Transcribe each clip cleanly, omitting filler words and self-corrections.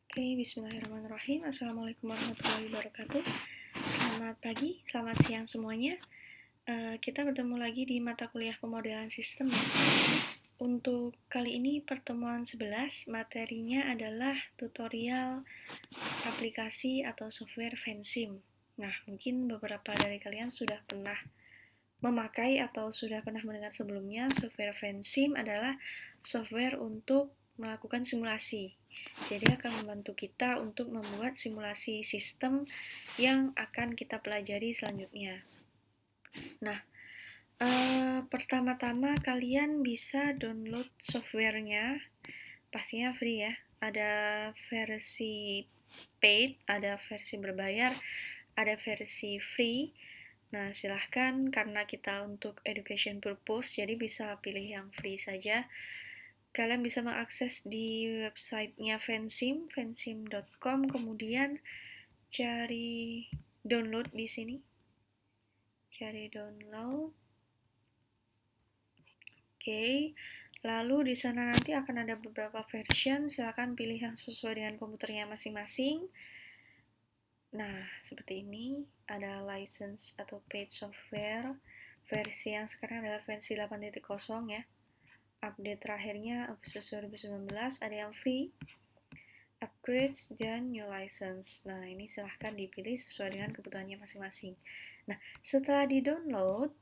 Oke, bismillahirrahmanirrahim. Assalamualaikum warahmatullahi wabarakatuh. Selamat pagi, selamat siang semuanya. Kita bertemu lagi di mata kuliah pemodelan sistem. Untuk kali ini pertemuan 11, materinya adalah tutorial aplikasi atau software Vensim. Nah, mungkin beberapa dari kalian sudah pernah memakai atau sudah pernah mendengar sebelumnya. Software Vensim adalah software untuk melakukan simulasi. Jadi akan membantu kita untuk membuat simulasi sistem yang akan kita pelajari selanjutnya. Nah, pertama-tama kalian bisa download softwarenya, pastinya free ya. Ada versi paid, ada versi berbayar, ada versi free. Nah, silahkan karena kita untuk education purpose, jadi bisa pilih yang free saja. Kalian bisa mengakses di websitenya Vensim, vensim.com, kemudian cari download di sini. Cari download. Oke. Lalu di sana nanti akan ada beberapa version, silakan pilih yang sesuai dengan komputernya masing-masing. Nah, seperti ini ada license atau paid software. Versi yang sekarang adalah versi 8.0 ya. Update terakhirnya Agustus 2019, ada yang free, upgrades, dan new license. Nah, ini silahkan dipilih sesuai dengan kebutuhannya masing-masing. Nah, setelah di-download,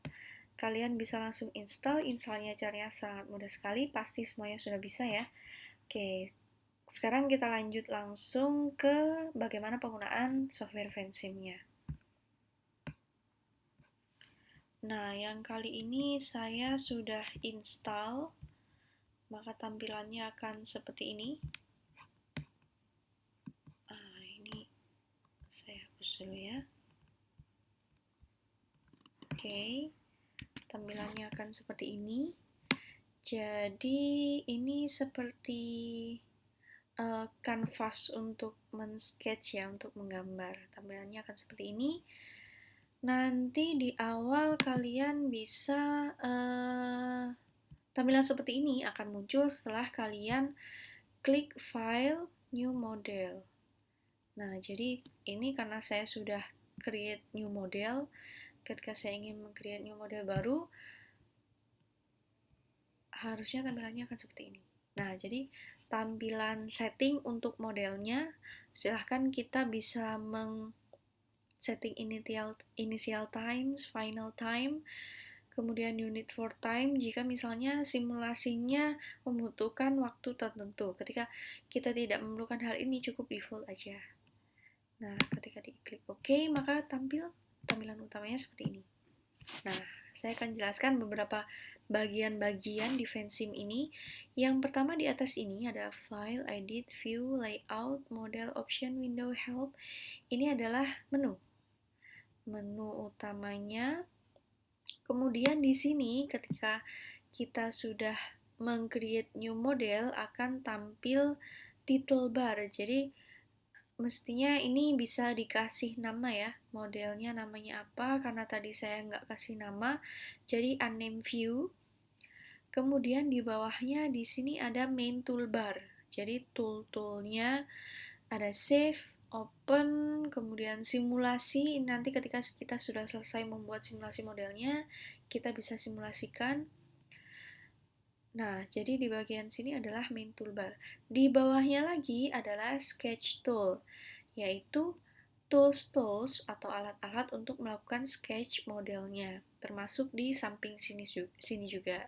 kalian bisa langsung install. Installnya caranya sangat mudah sekali, pasti semuanya sudah bisa ya. Oke, sekarang kita lanjut langsung ke bagaimana penggunaan software Vensim-nya. Nah, yang kali ini saya sudah install, maka tampilannya akan seperti ini. Ini saya hapus dulu ya. Oke, tampilannya akan seperti ini. Jadi ini seperti kanvas untuk men-sketch ya, untuk menggambar. Tampilannya akan seperti ini. Nanti di awal kalian bisa tampilan seperti ini akan muncul setelah kalian klik file new model. Nah, jadi ini karena saya sudah create new model, ketika saya ingin meng-create new model baru, harusnya tampilannya akan seperti ini. Nah, jadi tampilan setting untuk modelnya, silahkan kita bisa setting initial times, final time, kemudian unit for time jika misalnya simulasinya membutuhkan waktu tertentu. Ketika kita tidak memerlukan hal ini, cukup default aja. Nah, ketika diklik OK, maka tampilan utamanya seperti ini. Nah, saya akan jelaskan beberapa bagian-bagian di Vensim ini. Yang pertama di atas ini ada File, Edit, View, Layout, Model, Option, Window, Help. Ini adalah menu utamanya. Kemudian di sini ketika kita sudah meng-create new model akan tampil title bar. Jadi mestinya ini bisa dikasih nama ya, modelnya namanya apa, karena tadi saya nggak kasih nama, jadi unnamed view. Kemudian di bawahnya di sini ada main toolbar, jadi tool-toolnya ada save, open, kemudian simulasi. Nanti ketika kita sudah selesai membuat simulasi modelnya, kita bisa simulasikan. Nah, jadi di bagian sini adalah main toolbar. Di bawahnya lagi adalah sketch tool, yaitu tools atau alat-alat untuk melakukan sketch modelnya, termasuk di samping sini juga.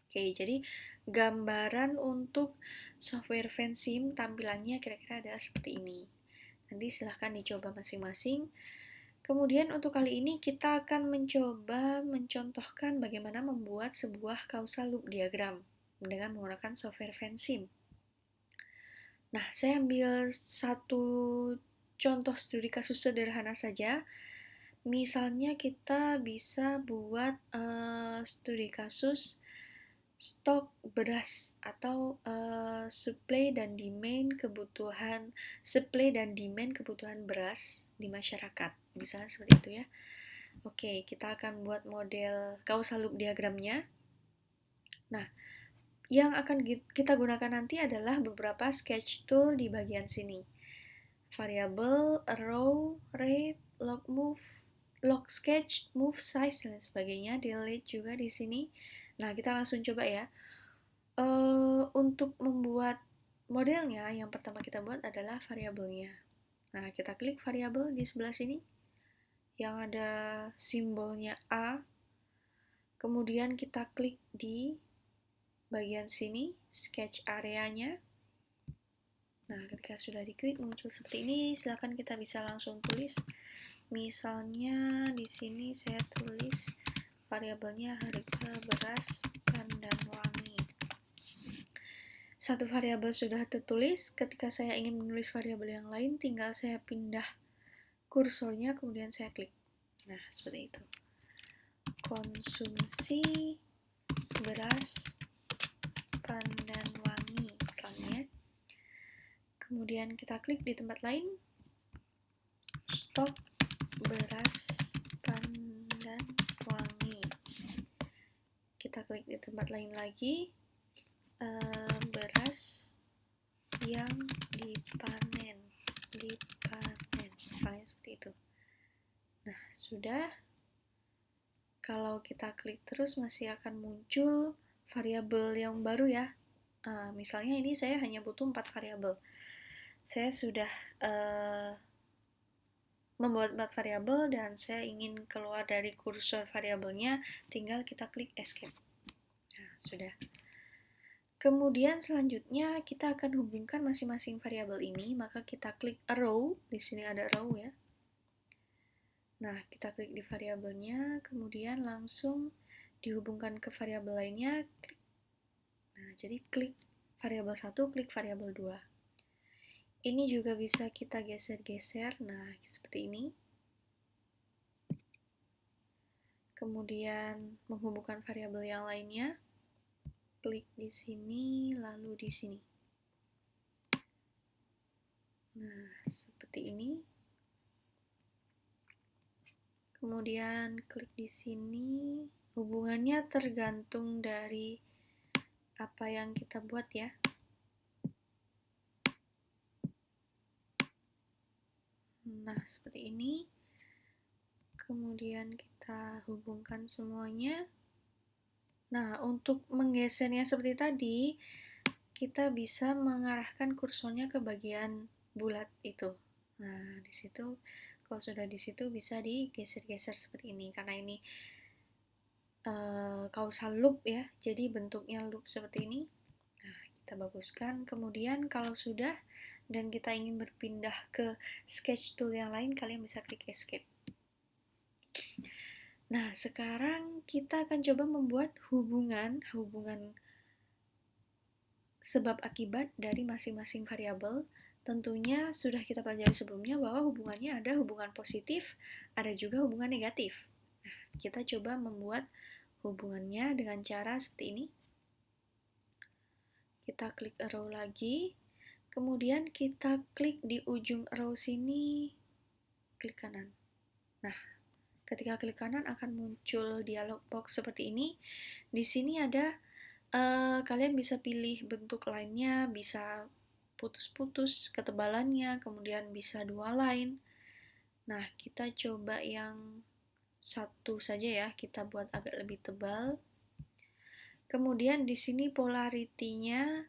Oke, jadi gambaran untuk software Vensim tampilannya kira-kira adalah seperti ini. Nanti silahkan dicoba masing-masing. Kemudian untuk kali ini kita akan mencoba mencontohkan bagaimana membuat sebuah causal loop diagram dengan menggunakan software Vensim. Nah, saya ambil satu contoh studi kasus sederhana saja. Misalnya kita bisa buat studi kasus stok beras atau supply dan demand kebutuhan beras di masyarakat. Misalnya seperti itu ya. Oke, kita akan buat model causal loop diagramnya. Nah, Yang akan kita gunakan nanti adalah beberapa sketch tool di bagian sini. Variable, arrow, rate, log move, log sketch, move size, dan sebagainya. Delete juga di sini. Nah, kita langsung coba ya. Untuk membuat modelnya, yang pertama kita buat adalah variabelnya. Nah, kita klik variabel di sebelah sini yang ada simbolnya A. Kemudian kita klik di bagian sini, sketch areanya. Nah, ketika sudah diklik muncul seperti ini, silakan kita bisa langsung tulis. Misalnya di sini saya tulis variabelnya harga beras, pan, dan wangi. Satu variabel sudah tertulis, ketika saya ingin menulis variabel yang lain, tinggal saya pindah kursornya, kemudian saya klik. Nah, seperti itu. Konsumsi beras, pan, dan wangi, misalnya. Kemudian kita klik di tempat lain, stok beras, pan, dan wangi. Kita klik di tempat lain lagi, beras yang dipanen, misalnya seperti itu. Nah, sudah. Kalau kita klik terus masih akan muncul variabel yang baru ya. Misalnya ini saya hanya butuh 4 variabel. Saya sudah membuat 4 variabel dan saya ingin keluar dari kursor variabelnya, tinggal kita klik escape. Nah, sudah. Kemudian selanjutnya kita akan hubungkan masing-masing variabel ini, maka kita klik arrow, di sini ada arrow ya. Nah, kita klik di variabelnya, kemudian langsung dihubungkan ke variabel lainnya, klik. Nah, jadi klik variabel 1, klik variabel 2. Ini juga bisa kita geser-geser, nah seperti ini. Kemudian menghubungkan variabel yang lainnya, klik di sini, lalu di sini. Nah, seperti ini. Kemudian klik di sini. Hubungannya tergantung dari apa yang kita buat ya. Nah, seperti ini. Kemudian kita hubungkan semuanya. Nah, untuk menggesernya seperti tadi, kita bisa mengarahkan kursornya ke bagian bulat itu. Nah, di situ kalau sudah di situ bisa digeser-geser seperti ini karena ini causal loop ya. Jadi bentuknya loop seperti ini. Nah, kita baguskan. Kemudian kalau sudah dan kita ingin berpindah ke sketch tool yang lain, kalian bisa klik escape. Nah, sekarang kita akan coba membuat hubungan sebab akibat dari masing-masing variabel. Tentunya sudah kita pelajari sebelumnya bahwa hubungannya ada hubungan positif, ada juga hubungan negatif. Nah, kita coba membuat hubungannya dengan cara seperti ini. Kita klik arrow lagi, kemudian kita klik di ujung arrow sini, klik kanan. Nah, ketika klik kanan akan muncul dialog box seperti ini. Di sini ada kalian bisa pilih bentuk lainnya, bisa putus-putus ketebalannya, kemudian bisa 2 line. Nah, kita coba yang satu saja ya, kita buat agak lebih tebal. Kemudian di sini polarity-nya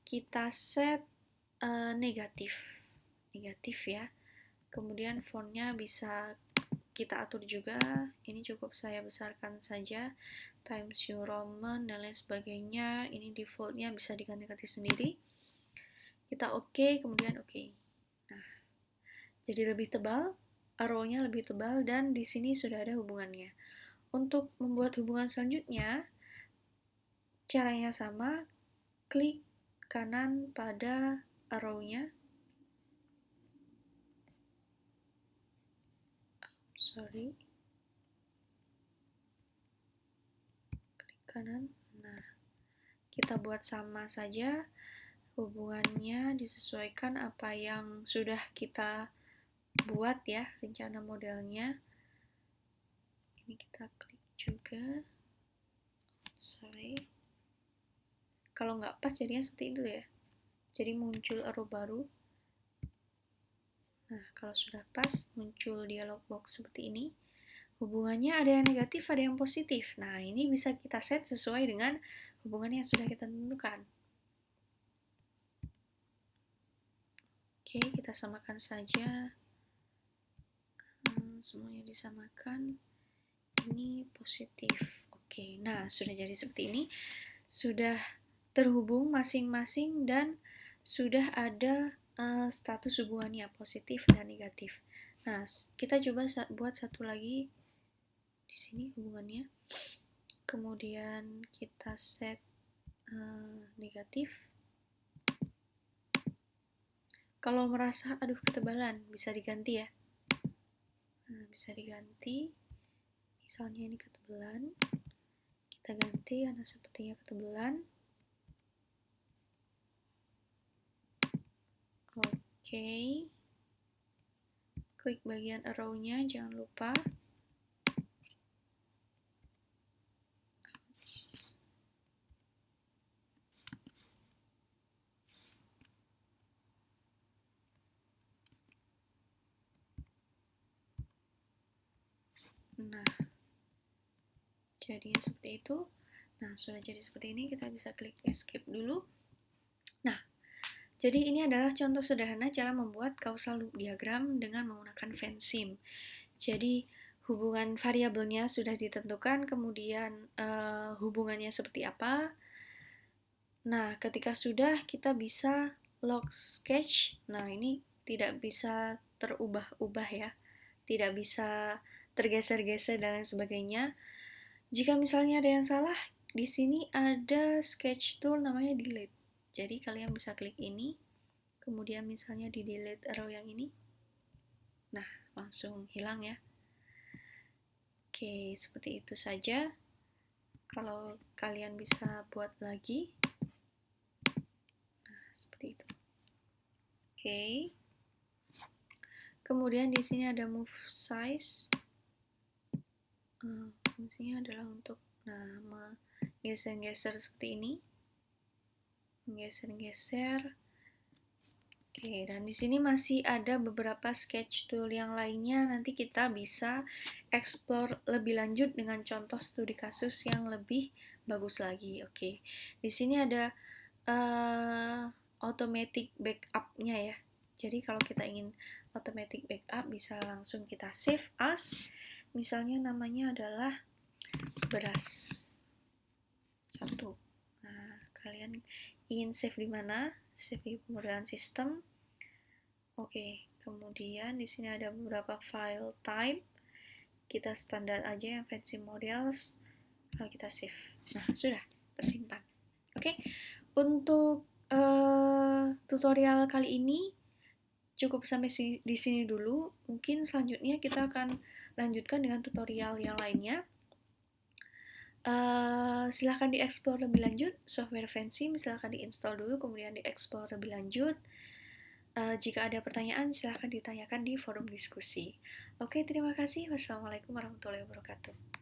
kita set negatif ya. Kemudian fontnya bisa kita atur juga, ini cukup saya besarkan saja, Times New Roman dan lain sebagainya. Ini defaultnya bisa diganti-ganti sendiri. Kita oke, kemudian oke. Nah, jadi lebih tebal, arrow-nya lebih tebal, dan di sini sudah ada hubungannya. Untuk membuat hubungan selanjutnya, caranya sama, klik kanan pada arrow-nya. Klik kanan. Nah, kita buat sama saja. Hubungannya disesuaikan apa yang sudah kita buat ya, rencana modelnya. Ini kita klik juga. Kalau nggak pas jadinya seperti itu ya. Jadi muncul arrow baru. Nah, kalau sudah pas, muncul dialog box seperti ini. Hubungannya ada yang negatif, ada yang positif. Nah, ini bisa kita set sesuai dengan hubungan yang sudah kita tentukan. Oke, kita samakan saja. Semuanya disamakan. Ini positif. Oke, nah sudah jadi seperti ini. Sudah terhubung masing-masing dan sudah ada status hubungannya positif dan negatif. Nah, kita coba buat satu lagi di sini hubungannya. Kemudian kita set negatif. Kalau merasa aduh ketebalan bisa diganti ya. Nah, bisa diganti. Misalnya ini ketebalan. Kita ganti karena sepertinya ketebalan. Oke. Klik bagian arrow-nya, jangan lupa. Nah, jadinya seperti itu. Nah, sudah jadi seperti ini, kita bisa klik escape dulu. Nah, jadi ini adalah contoh sederhana cara membuat causal loop diagram dengan menggunakan Vensim. Jadi, hubungan variabelnya sudah ditentukan, kemudian hubungannya seperti apa. Nah, ketika sudah, kita bisa log sketch. Nah, ini tidak bisa terubah-ubah ya. Tidak bisa tergeser-geser dan lain sebagainya. Jika misalnya ada yang salah, di sini ada sketch tool namanya delete. Jadi kalian bisa klik ini, kemudian misalnya di delete arrow yang ini. Nah, langsung hilang ya. Oke, seperti itu saja. Kalau kalian bisa buat lagi. Nah, seperti itu. Oke. Kemudian di sini ada move size. Fungsinya adalah untuk menggeser-geser seperti ini. Menggeser-geser. Oke, dan di sini masih ada beberapa sketch tool yang lainnya. Nanti kita bisa explore lebih lanjut dengan contoh studi kasus yang lebih bagus lagi. Oke, di sini ada automatic backup-nya ya. Jadi kalau kita ingin automatic backup, bisa langsung kita save as. Misalnya namanya adalah beras 1. Nah, kalian ingin save di mana? Save di pemrograman sistem. Oke, kemudian di sini ada beberapa file type. Kita standar aja yang fancy models. Lalu kita save. Nah, sudah tersimpan. Oke, untuk tutorial kali ini cukup sampai di sini dulu. Mungkin selanjutnya kita akan lanjutkan dengan tutorial yang lainnya. Silahkan dieksplor lebih lanjut software Vensim, silahkan diinstal dulu kemudian dieksplor lebih lanjut. Jika ada pertanyaan silahkan ditanyakan di forum diskusi. Oke, terima kasih. Wassalamualaikum warahmatullahi wabarakatuh.